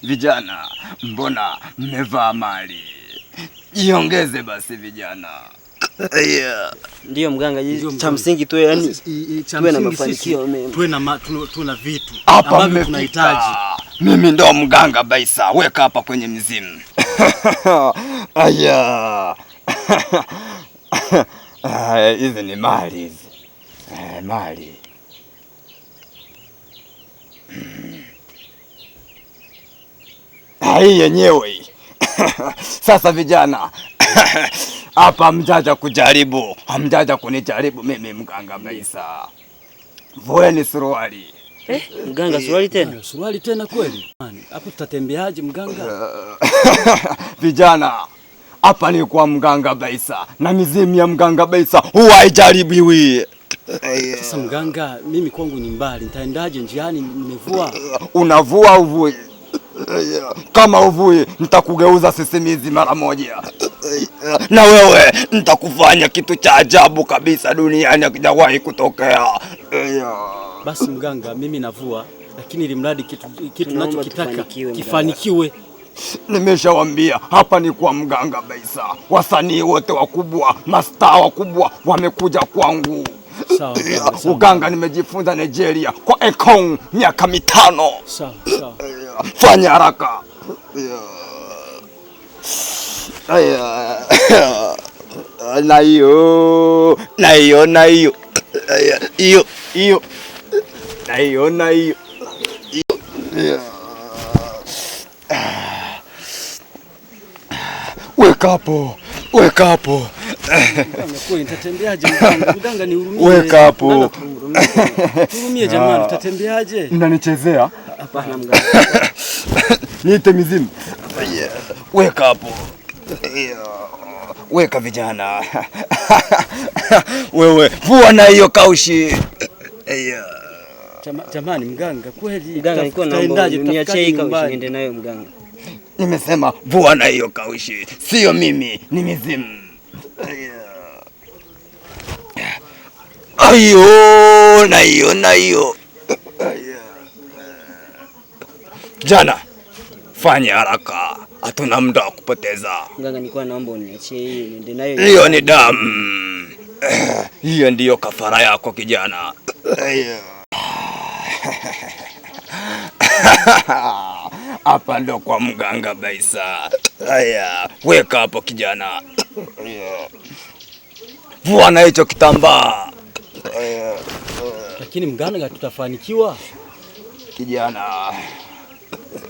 Vijana, mbona mmevaa mali? Jiongeze basi vijana. Yeah. Ndio mganga, cha msingi tu yani tuwe na mafanikio mema. Tuwe na vitu ambavyo tunahitaji. Mimi ndo mganga Baisa, weka hapa kwenye mizimu. Aya. Hizi ni mali hizi. Mali. Hii yenyewe hii. Sasa vijana, hapa mjaja kujaribu, hamjaja kunijaribu mimi mganga Baisa. Vueni suruali. Mganga, suruali tena? Suruali tena kweli? Hapo tutatembeaje mganga? Vijana, hapa ni kwa mganga Baisa na mizimu ya mganga Baisa huwa haijaribiwi. Sasa mganga, mimi kwangu ni mbali, nitaendaje njiani nimevua? Unavua uvui? Kama uvui nitakugeuza sisimizi mara moja. Na wewe nitakufanya kitu cha ajabu kabisa duniani hakijawahi kutokea. Basi mganga, mimi navua, lakini ili mradi kitu ninachokitaka kifanikiwe. Nimeshawaambia hapa ni kwa mganga Baisa. Wasanii wote wakubwa, mastaa wakubwa wamekuja kwangu. Sawa. Uganga nimejifunza Nigeria kwa Ekong miaka 5. Sawa. Fanya haraka. Na hiyo. Weka hapo. Nitatembeaje mganga, nihurumie. Weka hapo. Hurumie jamani, tutatembeaje? Mnanichezea? Hapana mganga. Niite mizimu. Weka hapo. Weka vijana. Wewe vua na hiyo kaushi. Jamani mganga, kweli mganga, nilikuwa naomba niachie hii kaushi niende nayo mganga. Nimesema vua na hiyo kaushi. Sio mimi, ni mizimu. Ayo, na hiyo. Jana, fanya haraka. Hatuna muda wa kupoteza. Mganga, nilikuwa naomba uniachie hii niende nayo. Hiyo ni damu. Hiyo ndiyo kafara yako kijana. Hapa ndo kwa mganga Baisa. Haya, weka hapo kijana. Vua na hicho kitambaa. Lakini mganga, tutafanikiwa? Kijana,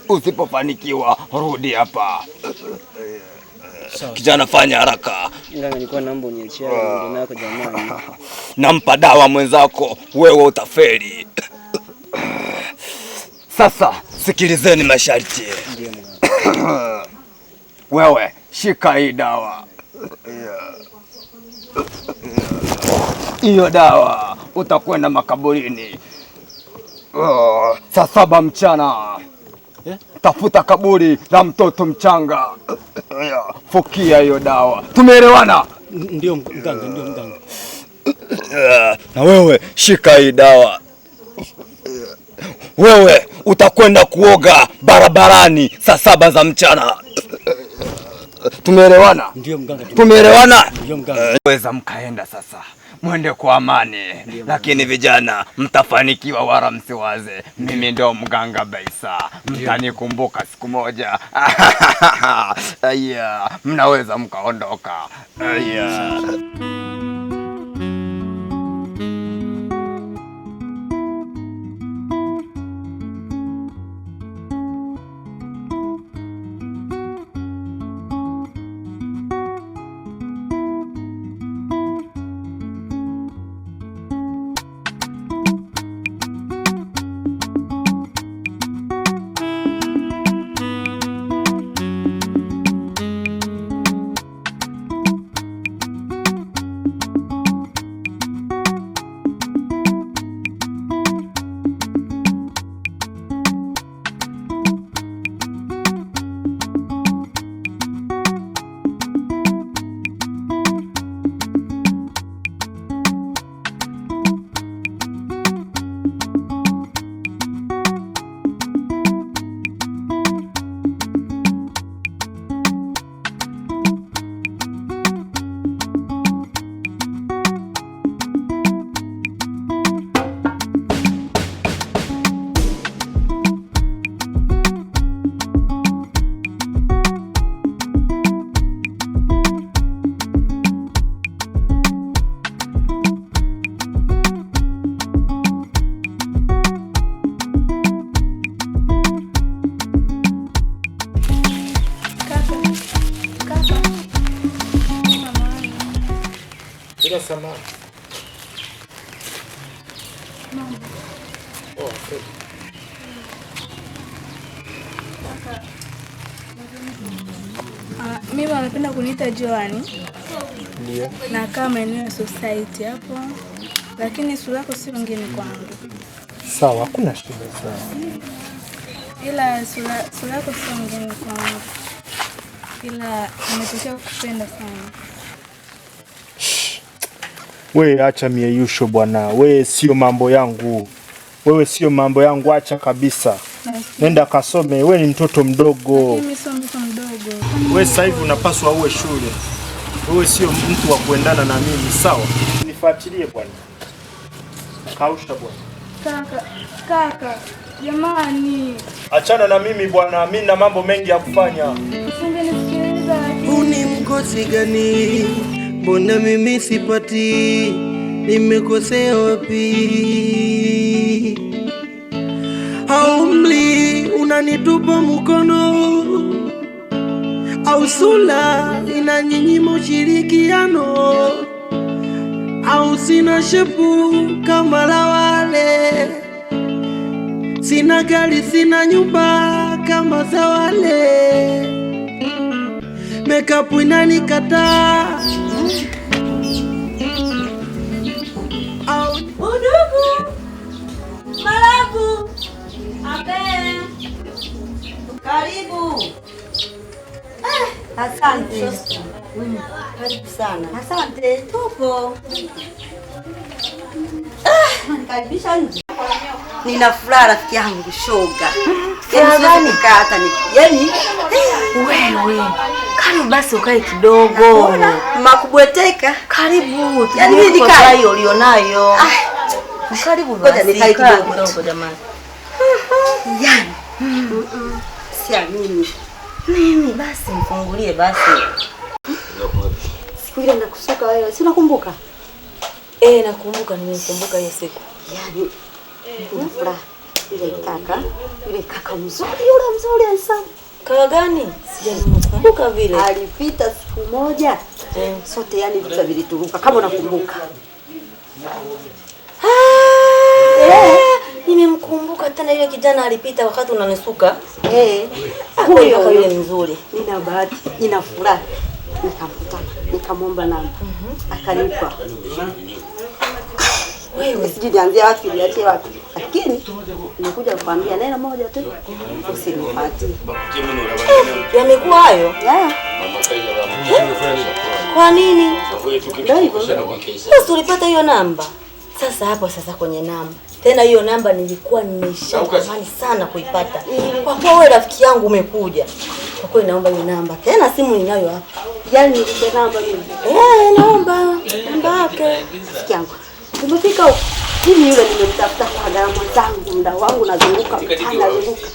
usipofanikiwa rudi hapa. Kijana, fanya haraka. Mganga, nilikuwa naomba uniachie niende nayo kwa jamani. Nampa dawa mwenzako, wewe utafeli. Sasa sikilizeni masharti. Ndio mganga. Wewe shika hii dawa. Hiyo dawa utakwenda makaburini. Saa 7 mchana. Tafuta kaburi la mtoto mchanga. Fukia hiyo dawa. Tumeelewana? Ndio mganga. Na wewe shika hii dawa. Wewe utakwenda kuoga barabarani saa 7 za mchana. Tumeelewana? Ndio mganga. Tumeelewana? Ndio mganga. Weza mkaenda sasa. Mwende kwa amani. Lakini vijana, mtafanikiwa wala msiwaze. Mimi ndio mganga Baisa. Mtanikumbuka siku moja. Mnaweza mkaondoka. Ongeza samani. Oh, okay. Mimi wanapenda kuniita Joani. Ndio. Na kama eneo ya society hapo. Lakini sura yako si ngeni kwangu. Sawa, hakuna shida sawa. Ila sura yako si ngeni kwangu. Ila nimetokea kukupenda sana. We acha mieyusho bwana. We sio mambo yangu. Wewe sio mambo yangu, acha kabisa. Nenda kasome, we ni mtoto mdogo. Mimi sio mtoto mdogo. We sasa hivi unapaswa uwe shule. Wewe sio mtu wa kuendana na mimi, sawa? Nifuatilie bwana. Kausha bwana. Kaka, jamani. Achana na mimi bwana, mimi na mambo mengi ya kufanya. Usingenisikiliza. Uni mkosi gani? Mbona mimi sipati? Nimekosea wapi? Haumli unanitupa mkono, au sula inanyinyima ushirikiano, au sina shepu kama la wale, sina gari sina nyumba kama za wale, makeup inanikataa. Udugu Malabu Abe, karibu. Asante. Karibu sana. Asante. Tupo. Karibisha nje. Nina furaha rafiki yangu shoga. Yaani hata ni yaani wewe. Karibu basi ukae kidogo. Makubweteka. Karibu. Yaani mimi nikae hiyo ulionayo. Karibu basi. Nikae kidogo jamani. Yaani. Siamini. Mimi basi mfungulie basi. Siku ile nakusuka wewe. Si unakumbuka? Nakumbuka, nimekumbuka hiyo siku. Yaani nina furaha. Yule kaka mzuri, yule mzuri sana. Kaka gani? Sijakumbuka vile. Alipita siku moja. Sote yani vitu vilituruka kama unakumbuka. Nimemkumbuka tena yule kijana alipita wakati unanisuka. Huyo yule mzuri. Nina bahati, nina furaha. Nikamkuta, nikamwomba namba. Akanipa. Wewe sijui nianzia wapi niachie wapi. Lakini nimekuja kukwambia neno moja tu. Usinipatie. Yamekuwa hayo? Kwa nini? Ndio hivyo. Sasa tulipata hiyo namba. Sasa hapo kwenye namba. Tena hiyo namba nilikuwa nimeshatamani sana kuipata. Kwa kuwa wewe rafiki yangu umekuja. Kwa kweli naomba hiyo namba. Tena simu ninayo hapa. Yaani nilipe namba mimi. Naomba namba yake. Rafiki yangu. Tumefika huko. Mimi yule nimemtafuta kwa gharama zangu, muda wangu nazunguka, anazunguka.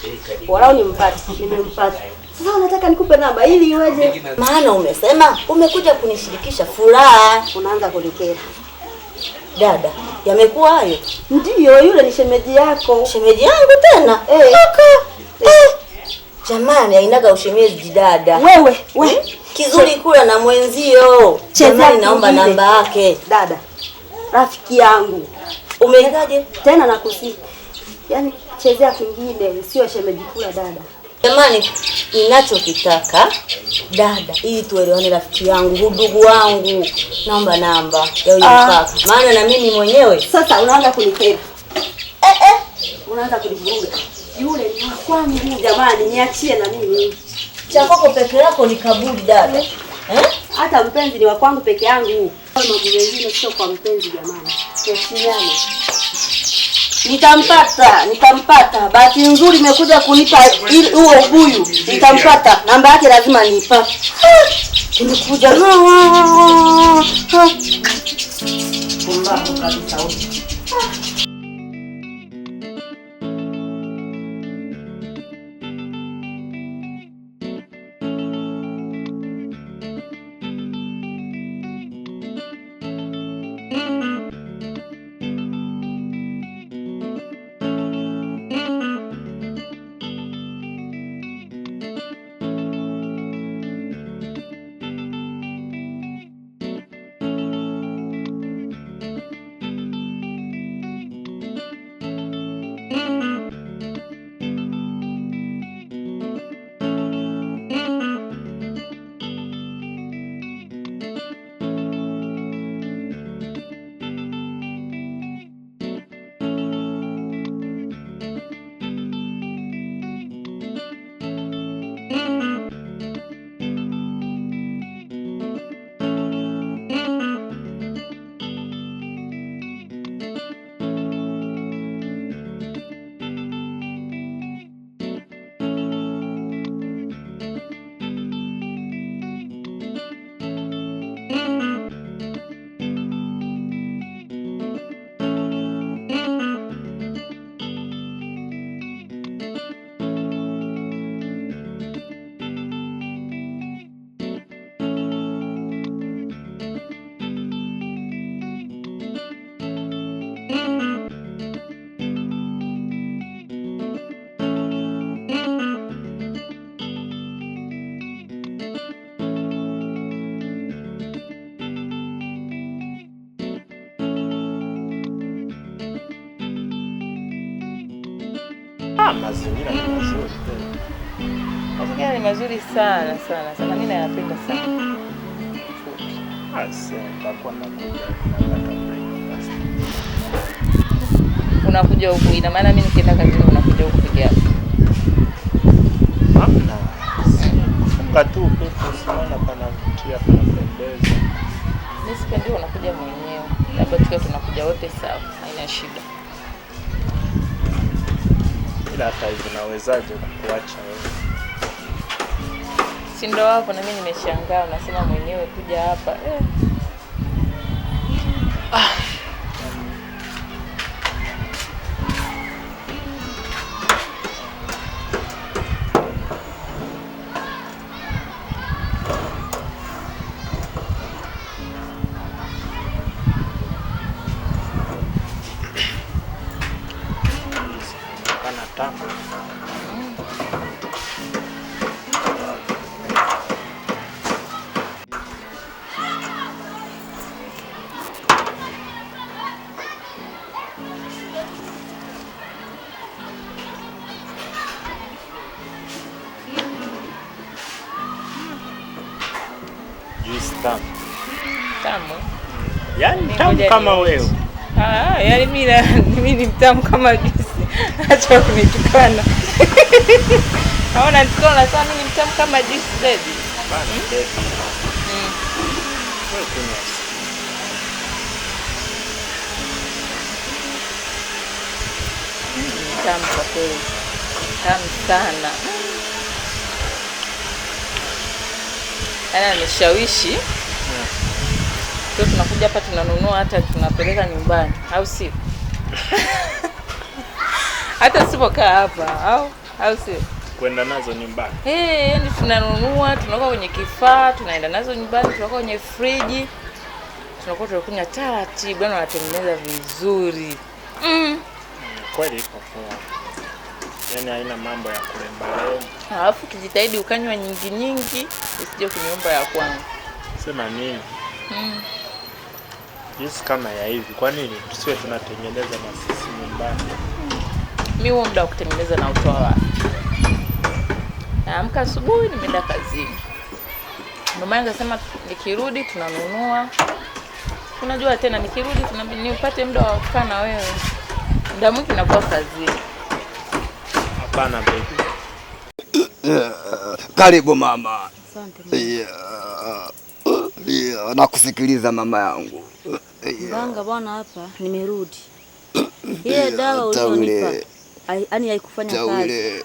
Bora nimpate, nimempata. Sasa unataka nikupe namba ili iweje? Maana umesema umekuja kunishirikisha furaha. Unaanza kunikera. Dada, yamekuwa hayo? Ndio, yule ni shemeji yako. Shemeji yangu tena? Jamani, hainaga ushemeji dada. Wewe. Kizuri kula na mwenzio. Jamani, naomba namba yake. Dada, rafiki yangu. Umegaje? Tena nakusihi. Yaani chezea kingine, sio shemeji kula dada. Jamani, ninachokitaka dada, ili tuelewane rafiki yangu, udugu wangu, naomba namba ya yule kaka. Maana na mimi mwenyewe sasa unaanza kunikera. Unaanza kunivuruga. Yule ni wa kwangu jamani, niachie na mimi. Cha kwako peke yako ni kaburi dada. Hata mpenzi ni wa kwangu peke yangu. Mambo mengine sio kwa mpenzi jamani. Heshimiana. Nitampata. Bahati nzuri imekuja kunipa huo ubuyu. Nitampata. Namba yake lazima niipate. Nimekuja. Pumbavu kabisa. Mazingira ni mazuri. Mazingira ni mazuri sana. Mimi nayapenda sana. Nitakuwa nakuja breakfast. Unakuja huku, ina maana mimi nikienda kazini unakuja huku peke yako? Hamna. Funga tu pepo sana, panavutia, panapendeza. Mimi sipendi unakuja mwenyewe. Labda tukiwa tunakuja wote sawa, haina shida. Ila hata hivi nawezaje kukuacha wewe? Si ndo wako na mimi nimeshangaa unasema mwenyewe kuja hapa. Kana tamu. Tamu. Yaani tamu kama wewe. Yaani mimi ni mtamu kama juisi. Acha kunitukana. Naona nitukana sana, mimi ni mtamu kama juisi baby. Wewe kuna tamu kwa kweli. Tamu sana. Ana nishawishi. Sio tunakuja hapa tunanunua hata tunapeleka nyumbani, au sio? Hata sipokaa hapa, au sio? Kwenda nazo nyumbani. Yaani tunanunua, tunaweka kwenye kifaa, tunaenda nazo nyumbani, tunaweka kwenye friji. Tunakuwa tunakunywa taratibu, bwana wanatengeneza vizuri. Kweli iko poa. Yaani haina mambo ya kulemba. Alafu kijitahidi ukanywa nyingi, usije kuniomba ya kwangu. Sema nini? Jinsi kama ya hivi, kwa nini tusiwe tunatengeneza na sisi nyumbani? Mimi huo muda wa kutengeneza na utoa wapi? Naamka asubuhi nimeenda kazini. Ndio maana nikasema nikirudi tunanunua. Unajua tena nikirudi nipate muda wa kukaa na wewe. Muda mwingi nakuwa kazini. Hapana baby. Karibu mama. Asante. Nakusikiliza mama yangu. Mganga bwana, hapa nimerudi. Ile dawa ulionipa yaani haikufanya kazi.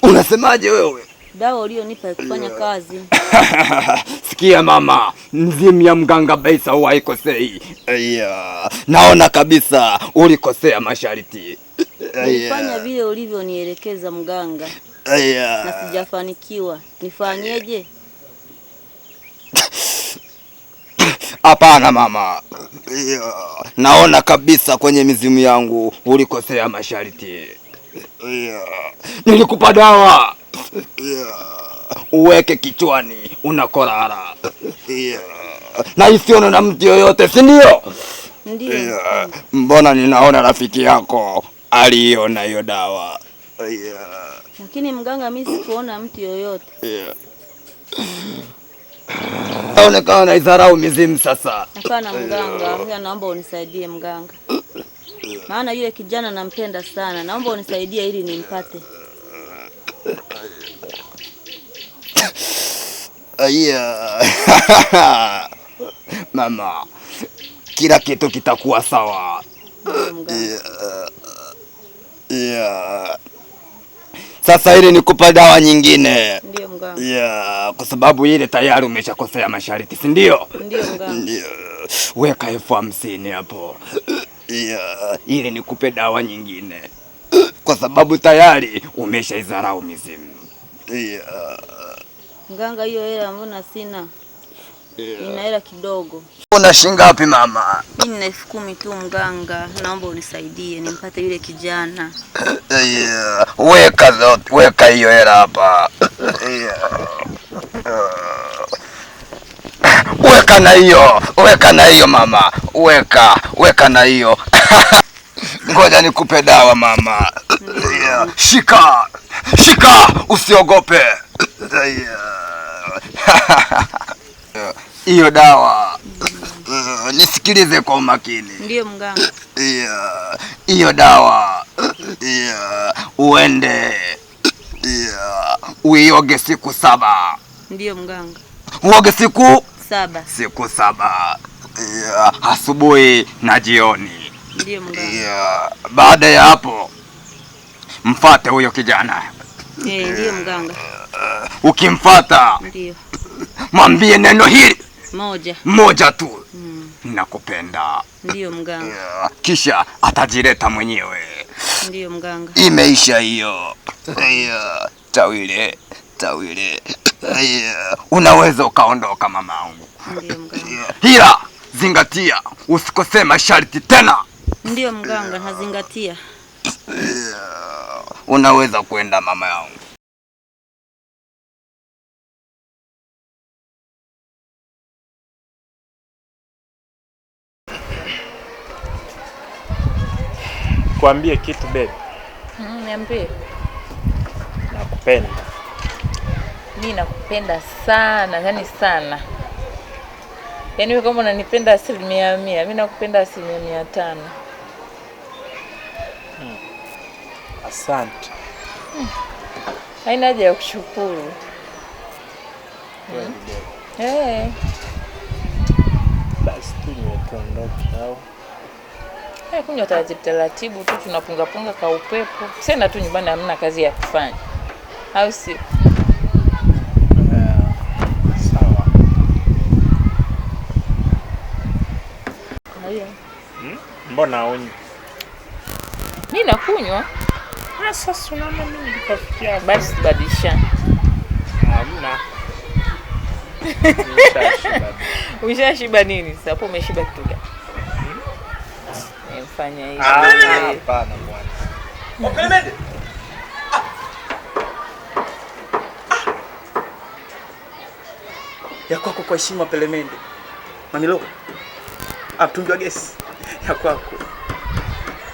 Unasemaje wewe? Dawa ulionipa haikufanya kazi. Sikia mama, mzimu ya mganga Baisa huwa haikosei. Naona kabisa ulikosea masharti. Nilifanya vile ulivyonielekeza mganga. Na sijafanikiwa. Nifanyeje? Hapana mama. Naona kabisa kwenye mizimu yangu ulikosea masharti. Nilikupa dawa. Uweke kichwani unakorara. Na isione na mtu yoyote, si ndio? Ndio. Mbona ninaona rafiki yako aliona hiyo dawa. Lakini mganga, mimi sikuona mtu yoyote. Naonekana naidharau mizimu sasa. Hapana mganga, mimi naomba unisaidie mganga. Maana yule kijana nampenda sana. Naomba unisaidie ili nimpate. Mama, kila kitu kitakuwa sawa. Sasa ili nikupa dawa nyingine. Ndio mganga. Kwa sababu ile tayari umeshakosea masharti, si ndio? Ndio mganga. Weka 50,000 hapo. Ili nikupe dawa nyingine. Kwa sababu tayari umeshaidharau mizimu. Mganga, hiyo hela mbona sina? Nina hela kidogo. Una shilingi ngapi mama? Mimi nina 10,000 tu mganga. Naomba unisaidie nimpate yule kijana. Weka hiyo hela hapa. Weka na hiyo mama. Weka na hiyo. Ngoja nikupe dawa mama. Shika, usiogope. Hiyo dawa nisikilize kwa umakini. Ndio mganga. Hiyo dawa uende uioge siku 7. Ndio mganga. Uoge siku 7. Siku 7. Asubuhi na jioni. Ndio mganga. Baada ya hapo mfate huyo kijana. Ndio mganga. Ukimfata ndio mwambie neno hili moja tu. Nakupenda. Ndio mganga. Kisha atajileta mwenyewe. Ndio mganga. Imeisha hiyo. Tawile. Unaweza ukaondoka mamangu. Ndio mganga. Ila zingatia usikose masharti tena. Ndio mganga, nazingatia. Unaweza kwenda mama yangu. Kuambie kitu baby. Niambie. Nakupenda. Mimi nakupenda sana, yani sana. Yaani wewe kama unanipenda 100%, mimi nakupenda 500%. Asante. Haina haja ya kushukuru. Basi tuondoke au? Kunywa taratibu tu, tunapunga ka upepo. Sasa tu nyumbani hamna kazi ya kufanya. Au si? Sawa. Haya. Mbona unywi? Mimi nakunywa. Sasa unaona mimi nikafikia basi badilishana. Hamna. Ushashiba nini? Sasa hapo umeshiba kitu gani? Mfanya hivi. Hapana bwana. Pelemende. Ya kwako kwa heshima Pelemende. Mamilo. Mtungi wa gesi. Ya kwako.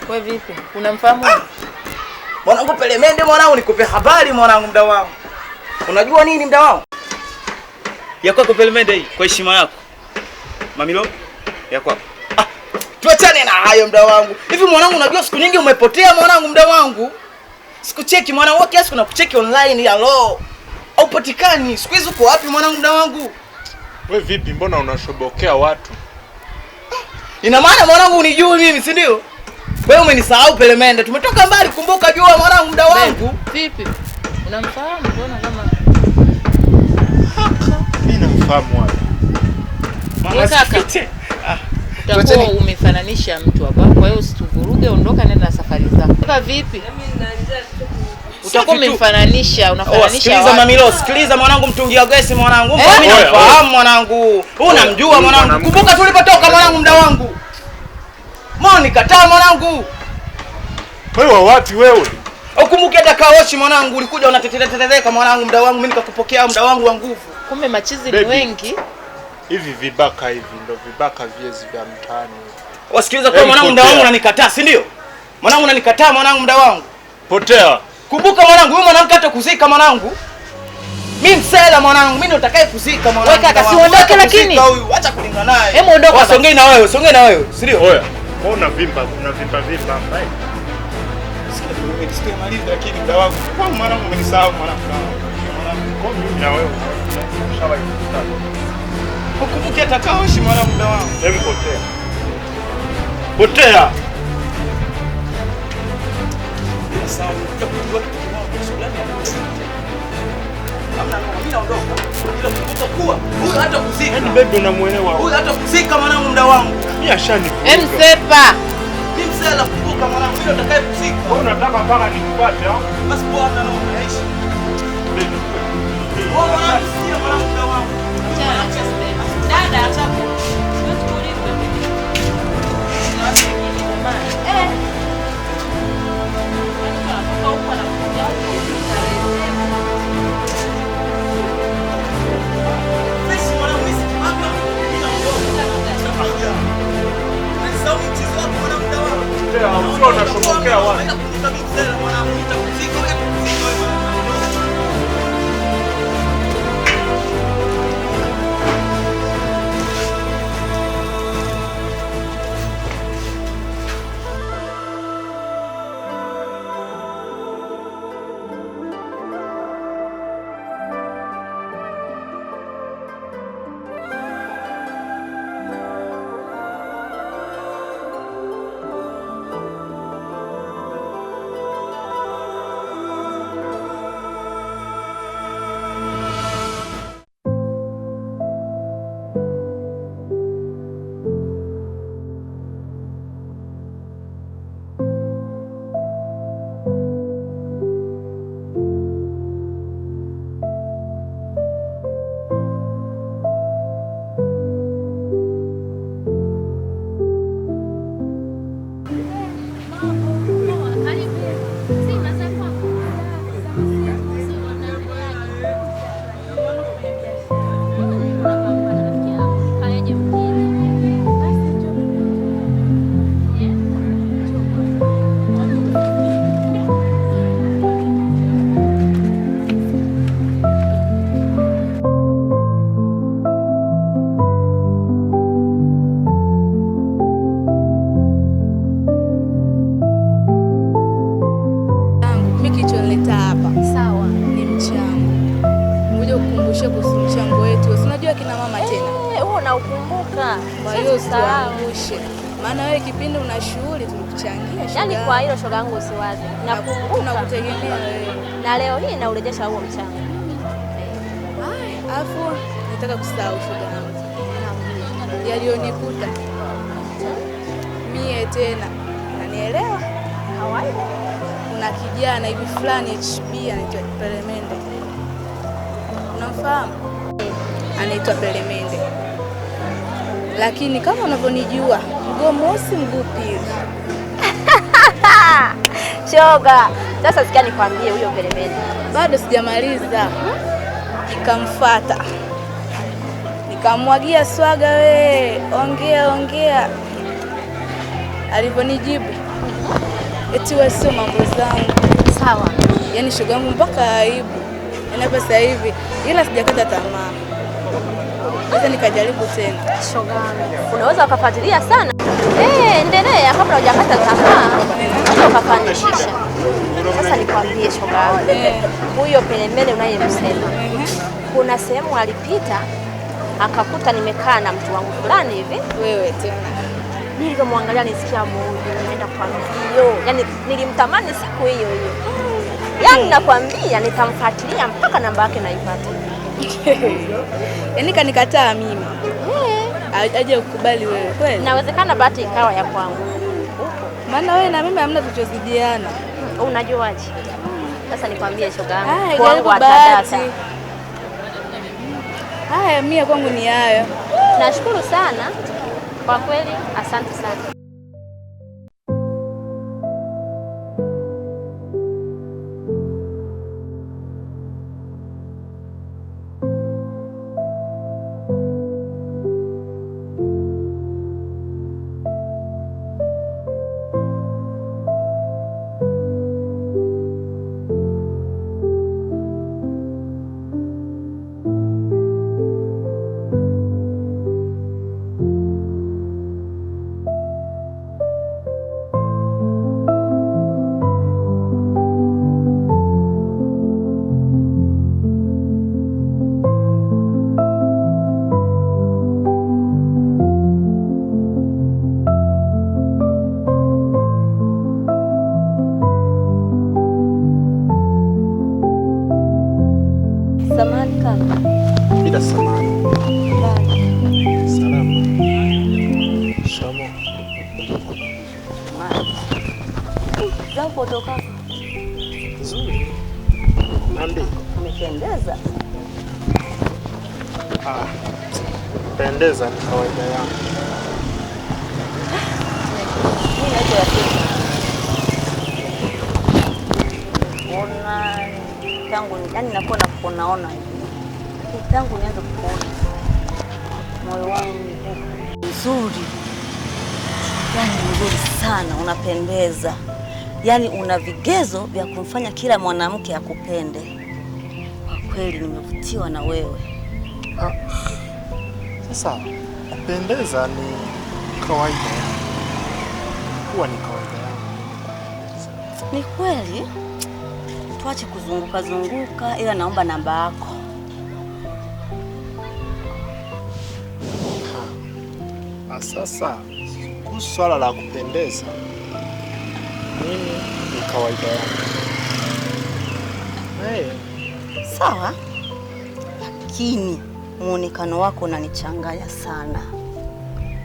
Wewe vipi? Unamfahamu? Mwanangu Pelemende, mwanangu nikupe habari mwanangu, mda wangu. Unajua nini mda wangu? Ya kwako Pelemende hii kwa heshima yako. Mamilo. Ya kwako. Tuachane na hayo mda wangu. Hivi mwanangu, unajua siku nyingi umepotea mwanangu, mda wangu. Sikucheki mwanangu, kiasi kuna kucheki online ya lo. Au patikani. Siku hizo uko wapi mwanangu, mda wangu? Wewe vipi, mbona unashobokea watu? Ina maana mwanangu unijui mimi, si ndio? Wewe umenisahau Pelemende. Tumetoka mbali, kumbuka jua mwanangu, mda wangu. Vipi? Unamfahamu? Mbona kama mimi namfahamu wapi? Utakuwa umefananisha mtu hapa. Kwa hiyo usituvuruge, ondoka nenda na safari zako. Kaka vipi? Utakuwa umefananisha, unafananisha. Sikiliza Mamilo, sikiliza mwanangu, mtungi wa gesi mwanangu. Mimi nafahamu mwanangu. Unamjua mwanangu. Kumbuka tulipotoka mwanangu, mda wangu. Mbona nikataa mwanangu? Wewe wapi wewe? Ukumbuke hata kaoshi mwanangu, ulikuja unateteleka mwanangu, mda wangu, mimi nikakupokea mda wangu wa nguvu. Kumbe machizi ni wengi. Hivi vibaka hivi ndo vibaka viezi vya mtaani. Wasikiliza kwa mwanangu, mda wangu unanikataa, si ndio? Mwanangu unanikataa mwanangu, mda wangu. Potea. Kumbuka mwanangu, wewe mwanamke hata kuzika mwanangu. Mimi msela mwanangu, mimi ndo nitakaye kuzika mwanangu. Wewe kaka, si uondoke lakini. Acha kulingana naye. Hebu ondoka. Wasongei na wewe, songei na wewe, si ndio? Oya. Mbona vimba hapa? Sikia maliza lakini mda wangu. Kwa mwanangu umenisahau mwanangu. Kwa mimi na wewe. Ushawahi kukutana. Ukumbuke hata kaoshi mwanangu, mda wangu. Hebu potea. Potea. Sawa, utakuwa kitu kimoja fulani. Hamna kama mimi naondoka. Ila utakuwa huyu hata kuzika. Yaani baby unamuelewa. Huyu hata kuzika mwanangu, mda wangu. Mimi ashani. Msepa. Mimi msela, kumbuka mwanangu, mimi ndo nitakaye kuzika. Wewe unataka mpaka nikupate au? Basi poa na naomba naishi. Wewe mwanangu, sikia mwanangu, mda wangu. Dada ataku. Siwezi kuuliza mimi. Unashobokea watu. unajua kina mama tena. Wewe unaukumbuka. Kwa hiyo usiangushe. Maana wewe kipindi una shughuli tulikuchangia shoga. Yaani kwa hilo shoga yangu usiwaze. Nakumbuka. Tunakutegemea wewe. Na leo hii naurejesha huo mchango. Afu nataka kusahau shoga yangu. Yalionikuta. Mie tena. Unanielewa? Kawaida. Kuna kijana hivi fulani HB anaitwa Pelemende. Unamfahamu? Anaitwa Pelemende. Lakini kama unavyonijua, mguu mosi mguu pili. Shoga, sasa sikia nikwambie huyo Pelemende. Bado sijamaliza. Nikamfuata. Nikamwagia swaga we, ongea. Alivyonijibu, eti wewe sio mambo zangu. Sawa. Yaani shoga yangu mpaka aibu. Yaani hapa sasa hivi ila sijakata tamaa. Sasa nikajaribu tena. Shoga, unaweza ukafuatilia sana. Endelea kabla hujakata tamaa. Unaweza ukafanikisha. Sasa nikwambie shoga, huyo Pelemende unayemsema. Kuna sehemu alipita akakuta nimekaa na mtu wangu fulani hivi. Wewe tena. Nilipomwangalia nisikia moyo unaenda kwa mbio. Yaani nilimtamani siku hiyo. Yaani nakwambia nitamfuatilia mpaka namba yake naipata. Yaani kanikataa mimi. Aje ukubali wewe kweli? Inawezekana bahati ikawa ya kwangu. Maana wewe na mimi hamna tuchozidiana. Unajuaje? Sasa nikwambie shoga yangu. Kwangu atadata. Haya mimi kwangu ni hayo. Nashukuru sana. Kwa kweli asante sana. Samahani kaka. Bila samahani. Salama. Shamo. Jambo toka. Nzuri. Nandi. Umependeza. Pendeza ni kawaida yangu. Mimi naitwa Yasini. Ona tangu yani nakuwa nakuonaona tangu nianze kukuona moyo wangu nzuri, yani nzuri sana, unapendeza, yani una vigezo vya kumfanya kila mwanamke akupende. Kwa kweli nimevutiwa na wewe. Sasa kupendeza ni kawaida, huwa ni kawaida yangu. Ni kweli. Tuache kuzunguka, ila naomba namba yako. Sasa kuhusu swala la kupendeza, mimi ni kawaida yangu. Sawa, lakini muonekano wako unanichanganya sana.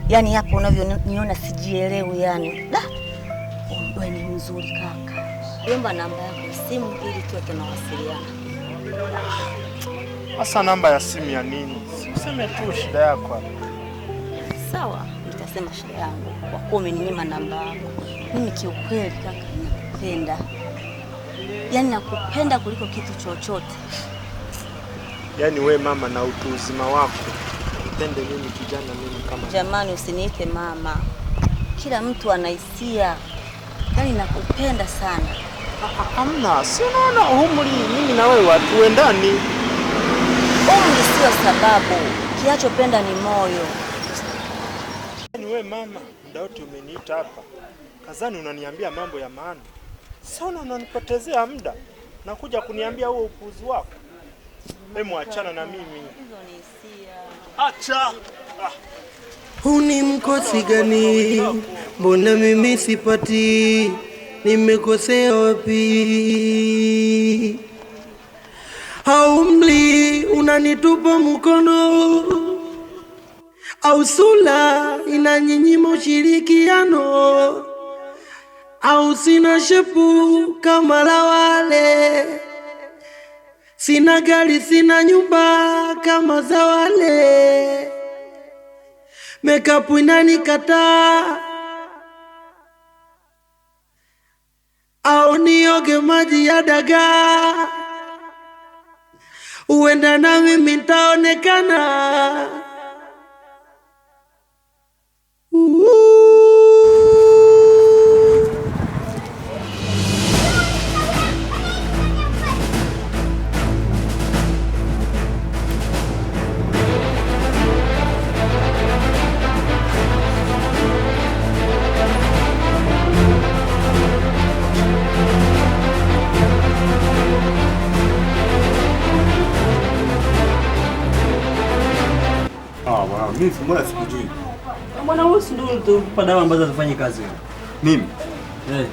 Yaani hapo unavyoniona sijielewi yani. Wewe ni mzuri kaka. Naomba namba yako simu ili tuwe tunawasiliana. Sasa namba ya simu ya nini? Useme tu shida yako hapa. Sawa, nitasema shida yangu kwa kuwa umeninyima namba yako. Mimi kiukweli kaka nakupenda. Yaani nakupenda kuliko kitu chochote. Yaani we mama na utu uzima wako upende mimi kijana mimi kama. Jamani usiniite mama. Kila mtu ana hisia. Yaani nakupenda sana. Hamna, si unaona umri mimi na wewe hatuendani. Umri sio sababu. Kinachopenda ni moyo. Yaani we mama, muda wote umeniita hapa. Kazani unaniambia mambo ya maana. Sasa unanipotezea muda na kuja kuniambia huo upuuzi wako. Hebu achana na mimi. Hizo ni hisia. Acha. Huu ni mkosi gani? Mbona mimi sipati? Nimekosea wapi? Haumli unanitupa mkono, au sula inanyinyima ushirikiano, au sina shepu kama la wale, sina gari sina nyumba kama za wale, makeup inanikataa, au nioge maji ya dagaa, uenda na mimi nitaonekana. Mimi mbona sikujui? Bwana wewe si ndio dawa ambazo zifanye kazi? Mimi? Eh.